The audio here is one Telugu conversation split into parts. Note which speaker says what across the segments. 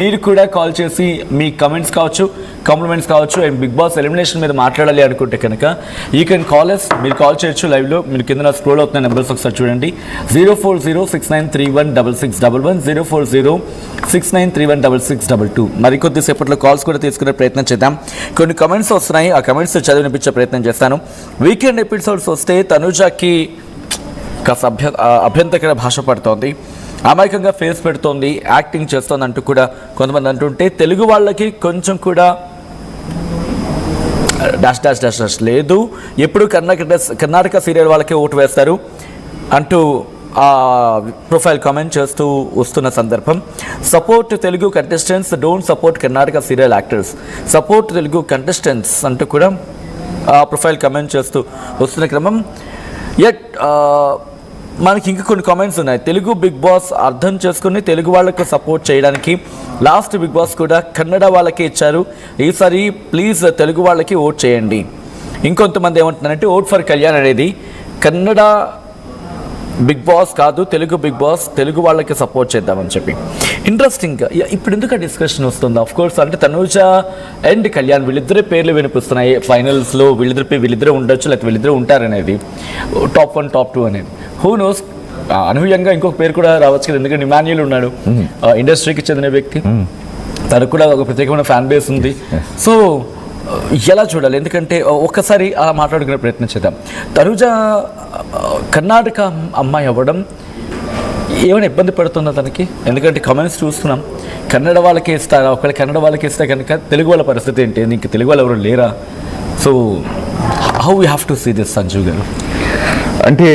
Speaker 1: మీరు కూడా కాల్ చేసి మీ కమెంట్స్ కావచ్చు, కాంప్లిమెంట్స్ కావచ్చు అండ్ బిగ్ బాస్ ఎలిమినేషన్ మీద మాట్లాడాలి అనుకుంటే కనుక యూ కెన్ కాల్ అస్. మీరు కాల్ చేయొచ్చు లైవ్లో. మీరు కింద స్క్రోల్ అవుతున్న నెంబర్స్ ఒకసారి చూడండి. 04069316611 04069316622. మరికొద్దిసేపట్లో కాల్స్ కూడా తీసుకునే ప్రయత్నం చేద్దాం. కొన్ని కమెంట్స్ వస్తున్నాయి, ఆ కమెంట్స్ చదివి వినిపించే ప్రయత్నం చేస్తాను. వీకెండ్ ఎపిసోడ్స్ వస్తే తనుజాకి కాస్త అభ్యంతరకర భాష పడుతోంది, అమాయకంగా ఫేస్ పెడుతోంది, యాక్టింగ్ చేస్తోంది అంటూ కూడా కొంతమంది అంటుంటే తెలుగు వాళ్ళకి కొంచెం కూడా డాష్ డాష్ డాష్ డాష్ లేదు, ఎప్పుడు కర్ణాటక సీరియల్ వాళ్ళకే ఓటు వేస్తారు అంటూ ప్రొఫైల్ కామెంట్ చేస్తూ వస్తున్న సందర్భం. Support Telugu contestants, don't support Karnataka serial actors, support Telugu contestants అంటూ కూడా ప్రొఫైల్ కామెంట్ చేస్తూ వస్తున్న క్రమం. యట్ మనకి ఇంకా కొన్ని కామెంట్స్ ఉన్నాయి. తెలుగు బిగ్ బాస్ అర్థం చేసుకుని తెలుగు వాళ్ళకు సపోర్ట్ చేయడానికి లాస్ట్ బిగ్ బాస్ కూడా కన్నడ వాళ్ళకే ఇచ్చారు, ఈసారి ప్లీజ్ తెలుగు వాళ్ళకి ఓట్ చేయండి. ఇంకొంతమంది ఏమంటున్నారంటే ఓట్ ఫర్ కళ్యాణ్ అనేది కన్నడ బిగ్ బాస్ కాదు, తెలుగు బిగ్ బాస్, తెలుగు వాళ్ళకి సపోర్ట్ చేద్దామని చెప్పి. ఇంట్రెస్టింగ్గా ఇప్పుడు ఎందుకు డిస్కషన్ వస్తుంది? ఆఫ్ కోర్స్ అంటే తనూజ అండ్ కళ్యాణ్ వీళ్ళిద్దరే పేర్లు వినిపిస్తున్నాయి ఫైనల్స్లో. వీళ్ళిద్దరే ఉండొచ్చు, లేకపోతే వీళ్ళిద్దరే ఉంటారనేది టాప్ 1 టాప్ 2 అనేది. హూ నోస్, అనూహ్యంగా ఇంకొక పేరు కూడా రావచ్చు కదా, ఎందుకంటే ఇమాన్యుయల్ ఉన్నాడు, ఇండస్ట్రీకి చెందిన వ్యక్తి, తనకు కూడా ఒక ప్రత్యేకమైన ఫ్యాన్ బేస్ ఉంది. సో ఎలా చూడాలి? ఎందుకంటే ఒక్కసారి అలా మాట్లాడుకునే ప్రయత్నం చేద్దాం. తనుజ కర్ణాటక అమ్మాయి అవ్వడం ఏమైనా ఇబ్బంది పడుతుందా తనకి? ఎందుకంటే కామెంట్స్ చూస్తున్నాం, కన్నడ వాళ్ళకి ఇస్తారా, ఒకవేళ కన్నడ వాళ్ళకి ఇస్తే కనుక తెలుగు వాళ్ళ పరిస్థితి ఏంటి? ఇంక తెలుగు వాళ్ళు ఎవరు లేరా? So how you have to see this Sanjeev garu?
Speaker 2: అంటే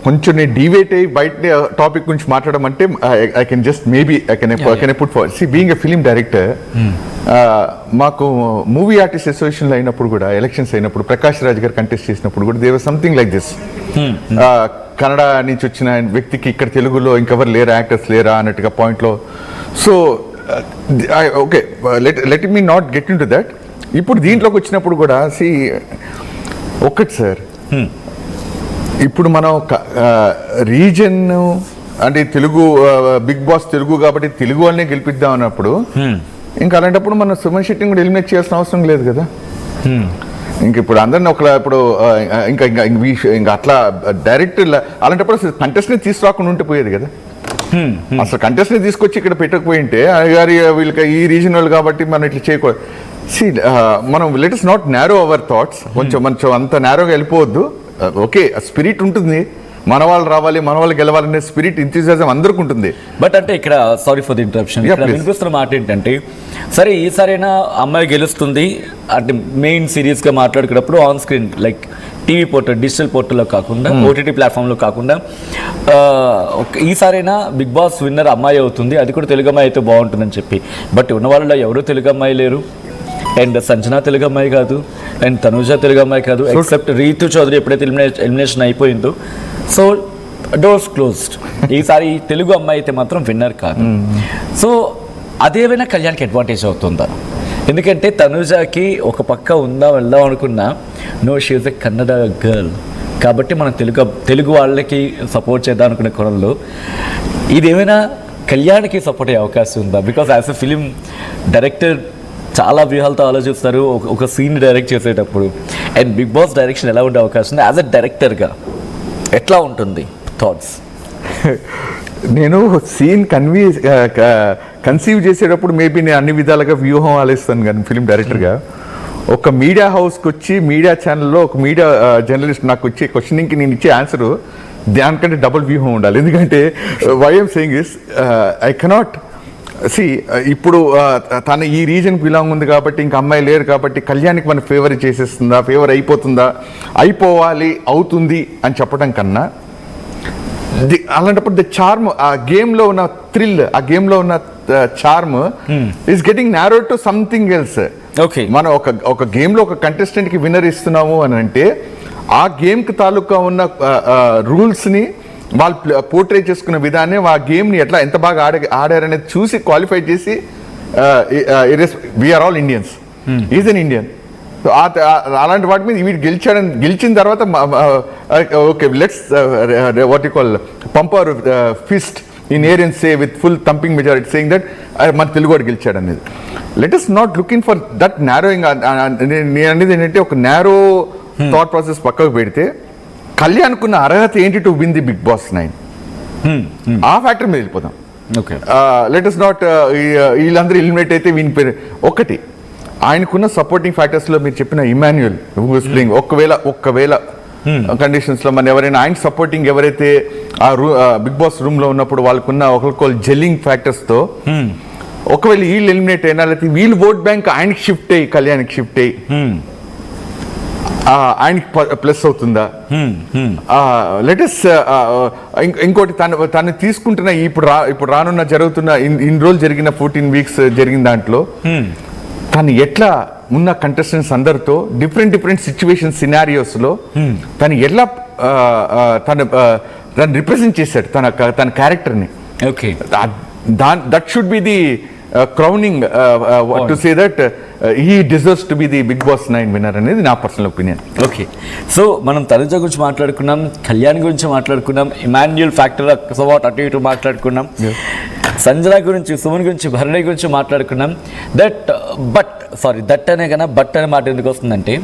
Speaker 2: కొంచెం నేను డివేట్ అయ్యి బయట టాపిక్ గురించి మాట్లాడడం అంటే I can just maybe I can put for see being a film director. మాకు మూవీ ఆర్టిస్ట్ అసోసియేషన్లో అయినప్పుడు కూడా, ఎలక్షన్స్ అయినప్పుడు ప్రకాష్ రాజ్ గారు కంటెస్ట్ చేసినప్పుడు కూడా there was something like this. Kannada నుంచి వచ్చిన వ్యక్తికి ఇక్కడ తెలుగులో ఇంకెవరు లేరా, యాక్టర్స్ లేరా అన్నట్టుగా పాయింట్లో. So okay, let me not get in to that. ఇప్పుడు దీంట్లోకి వచ్చినప్పుడు కూడా సి ఒక్కటి సార్, ఇప్పుడు మనం రీజన్ అంటే తెలుగు బిగ్ బాస్ తెలుగు కాబట్టి తెలుగు వాళ్ళనే గెలిపిద్దాం అన్నప్పుడు ఇంకా అలాంటప్పుడు మనం సుమన్ శెట్టిని కూడా ఎలిమినేట్ చేయాల్సిన అవసరం లేదు కదా. ఇంక ఇప్పుడు అందరినీ ఇప్పుడు ఇంకా అట్లా డైరెక్ట్ అలాంటప్పుడు అసలు కంటెస్ట్ని తీసుకురాకుండా ఉంటే పోయేది కదా. అసలు కంటెస్ట్ని తీసుకొచ్చి ఇక్కడ పెట్టకపోయి ఉంటే గారి వీళ్ళకి ఈ రీజన్ వాళ్ళు కాబట్టి మనం ఇట్లా చేయకూడదు. మనం let us not narrow our thoughts. కొంచెం అంత నారోగా వెళ్ళిపోవద్దు. ఓకే, స్పిరిట్ ఉంటుంది, మన వాళ్ళు రావాలి, మన వాళ్ళు గెలవాలనే స్పిరిట్, ఎంథూసియాజం అందరికి ఉంటుంది.
Speaker 1: బట్ అంటే ఇక్కడ సారీ ఫర్ ది ఇంటరప్షన్, వినిపిస్తున్న మాట ఏంటంటే సరే ఈసారైనా అమ్మాయి గెలుస్తుంది అంటే మెయిన్ సిరీస్గా మాట్లాడుకున్నప్పుడు on screen like TV portal, digital పోర్టల్లో కాకుండా ఓటీటీ ప్లాట్ఫామ్లో కాకుండా ఈసారైనా బిగ్ బాస్ విన్నర్ అమ్మాయి అవుతుంది, అది కూడా తెలుగు అమ్మాయి అయితే బాగుంటుందని చెప్పి. బట్ ఉన్న వాళ్ళలో ఎవరూ తెలుగు అమ్మాయి లేరు. అండ్ సంజన తెలుగు అమ్మాయి కాదు, అండ్ తనూజ తెలుగు అమ్మాయి కాదు, ఎక్సెప్ట్ రీతు చౌదరి ఎప్పుడైతే ఎలిమినేషన్ అయిపోయిందో సో డోర్స్ క్లోజ్డ్. ఈసారి తెలుగు అమ్మాయి అయితే మాత్రం విన్నర్ కాదు. సో అదేమైనా కళ్యాణ్కి అడ్వాంటేజ్ అవుతుందా? ఎందుకంటే తనూజకి ఒక పక్క వెళ్దాం అనుకున్నా, no she is a Kannada girl కాబట్టి మనం తెలుగు వాళ్ళకి సపోర్ట్ చేద్దాం అనుకునే కోణంలో ఇదేమైనా కళ్యాణ్కి సపోర్ట్ అయ్యే అవకాశం ఉందా? Because as a film director చాలా వ్యూహాలతో ఆలోచిస్తారు ఒక సీన్ డైరెక్ట్ చేసేటప్పుడు. అండ్ బిగ్ బాస్ డైరెక్షన్ ఎలా ఉండే అవకాశం ఉంది? యాజ్ ఎ డైరెక్టర్గా ఎట్లా ఉంటుంది థాట్స్?
Speaker 2: నేను సీన్ కన్సీవ్ చేసేటప్పుడు మేబీ నేను అన్ని విధాలుగా వ్యూహం ఆలోచిస్తాను, కానీ ఫిలిం డైరెక్టర్గా ఒక మీడియా హౌస్కి వచ్చి మీడియా ఛానల్లో ఒక మీడియా జర్నలిస్ట్ నాకు వచ్చే క్వశ్చనింగ్కి నేను ఇచ్చే ఆన్సరు దానికంటే డబుల్ వ్యూహం ఉండాలి. ఎందుకంటే why I'm saying is I cannot ఇప్పుడు తను ఈ రీజన్కి బిలాంగ్ ఉంది కాబట్టి ఇంకా అమ్మాయి లేరు కాబట్టి కళ్యాణ్కి మన ఫేవర్ చేసేస్తుందా, ఫేవర్ అయిపోతుందా, అయిపోవాలి అవుతుంది అని చెప్పడం కన్నా అలాంటప్పుడు ద చార్మ్, ఆ గేమ్లో ఉన్న థ్రిల్, ఆ గేమ్లో ఉన్న charm is getting narrow to something else.
Speaker 1: Okay,
Speaker 2: మనం ఒక గేమ్లో ఒక కంటెస్టెంట్కి విన్నర్ ఇస్తున్నాము అని అంటే ఆ గేమ్కి తాలూకా ఉన్న రూల్స్ని వాళ్ళు పోర్ట్రే చేసుకున్న విధాన్ని, ఆ గేమ్ని ఎంత బాగా ఆడారనేది చూసి క్వాలిఫై చేసి we are all Indians, is an Indian. So అలాంటి వాటి మీద వీడు గెలిచిన తర్వాత okay let's what you call pump our fist in air and say with full thumping majority saying that మన తెలుగువాడు గెలిచాడు అనేది. Let us not looking for that narrowing. నేను అనేది ఏంటంటే ఒక నారో థాట్ ప్రాసెస్ పక్కకు పెడితే కళ్యాణ్కున్న అర్హత ఏంటి to win the Bigg Boss 9, ఆ ఫ్యాక్టర్ మీద వెళ్ళిపోతాం.
Speaker 1: ఓకే,
Speaker 2: లెట్ us నాట్ వీళ్ళందరూ ఎలిమినేట్ అయితే వీని పేరు ఒకటి. ఆయనకున్న సపోర్టింగ్ ఫ్యాక్టర్స్ లో మీరు చెప్పిన ఇమాన్యుయల్ ప్లేయింగ్, ఒక్కవేళ కండిషన్స్ లో మన ఎవరైనా ఆయన సపోర్టింగ్ ఎవరైతే ఆ బిగ్ బాస్ రూమ్ లో ఉన్నప్పుడు వాళ్ళకున్న ఒకరికొకరు జెల్లింగ్ ఫ్యాక్టర్స్ తో ఒకవేళ వీళ్ళు ఎలిమినేట్ అయినా లేకపోతే వీళ్ళు ఓట్ బ్యాంక్ ఆయనకి షిఫ్ట్ అయ్యి కళ్యాణ్కి షిఫ్ట్ అయ్యి ఆయనకి ప్లస్ అవుతుందా? లెటెస్ట్ ఇంకోటి తను తీసుకుంటున్న ఇప్పుడు రానున్న జరుగుతున్న ఇన్ని రోజులు జరిగిన 14 weeks జరిగిన దాంట్లో తను ఎట్లా ఉన్న కంటెస్టెంట్స్ అందరితో డిఫరెంట్ సిచ్యువేషన్ సినారియోస్ లో తను ఎట్లా తను రిప్రజెంట్ చేశాడు తన క్యారెక్టర్ని.
Speaker 1: Okay,
Speaker 2: that should be the crowning to say that he deserves to be the Bigg Boss 9 విన్నర్ అనేది నా పర్సనల్ ఒపీనియన్.
Speaker 1: ఓకే, సో మనం తనుజ గురించి మాట్లాడుకున్నాం, కళ్యాణ్ గురించి మాట్లాడుకున్నాం, ఇమాన్యుయల్ ఫ్యాక్టర్ సవాట్ అటు ఇటు మాట్లాడుకున్నాం, సంజన గురించి, సుమన్ గురించి, భరణి గురించి మాట్లాడుకున్నాం. దట్ అనే కన్నా బట్ అనే మాట ఎందుకు వస్తుందంటే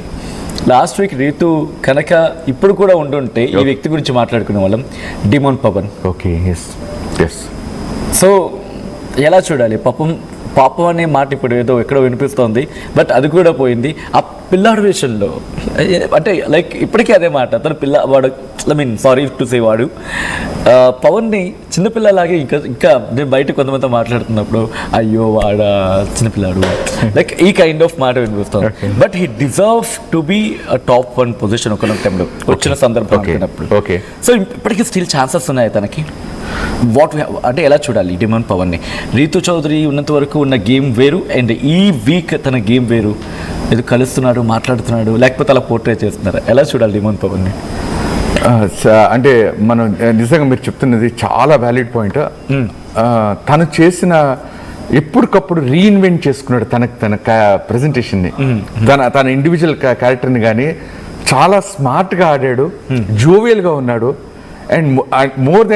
Speaker 1: లాస్ట్ వీక్ రీతు కనుక ఇప్పుడు కూడా ఉండుంటే ఈ వ్యక్తి గురించి మాట్లాడుకునే వాళ్ళం, demon Pawan.
Speaker 2: Okay, yes.
Speaker 1: So ఎలా చూడాలి? పాపం అనే మాట ఇప్పుడు ఏదో ఎక్కడో వినిపిస్తోంది, బట్ అది కూడా పోయింది. ఆ పిల్లాడు విషయంలో అంటే లైక్ ఇప్పటికీ అదే మాట, అతను వాడు సారీ టు సే వాడు పవన్ని చిన్నపిల్లలాగే ఇంకా నేను బయట కొంతమంది మాట్లాడుతున్నప్పుడు అయ్యో వాడ చిన్నపిల్లాడు లైక్ ఈ కైండ్ ఆఫ్ మాట వినిపిస్తుంది. But he deserve to be top 1 position ఒక టైంలో వచ్చిన సందర్భం అనుకున్నప్పుడు.
Speaker 2: ఓకే,
Speaker 1: సో ఇప్పటికీ స్టిల్ ఛాన్సెస్ ఉన్నాయి తనకి. అంటే ఎలా చూడాలి డిమోన్ పవన్ని? రీతు చౌదరి ఉన్నంత వరకు ఉన్న గేమ్ వేరు, అండ్ ఈ వీక్ తన గేమ్ వేరు. ఇది కలుస్తున్నాడు, మాట్లాడుతున్నాడు, లేకపోతే అలా పోర్ట్రే చేస్తున్నారు. ఎలా చూడాలి డిమోన్ పవన్ని?
Speaker 2: అంటే మనం నిజంగా మీరు చెప్తున్నది చాలా వ్యాలిడ్ పాయింట్. తను చేసిన ఎప్పటికప్పుడు రీఇన్వెంట్ చేసుకున్నాడు తన ప్రెజెంటేషన్ని, తన ఇండివిజువల్ క్యారెక్టర్ని కానీ చాలా స్మార్ట్గా ఆడాడు, జోవియల్గా ఉన్నాడు, అండ్ మోర్ దెన్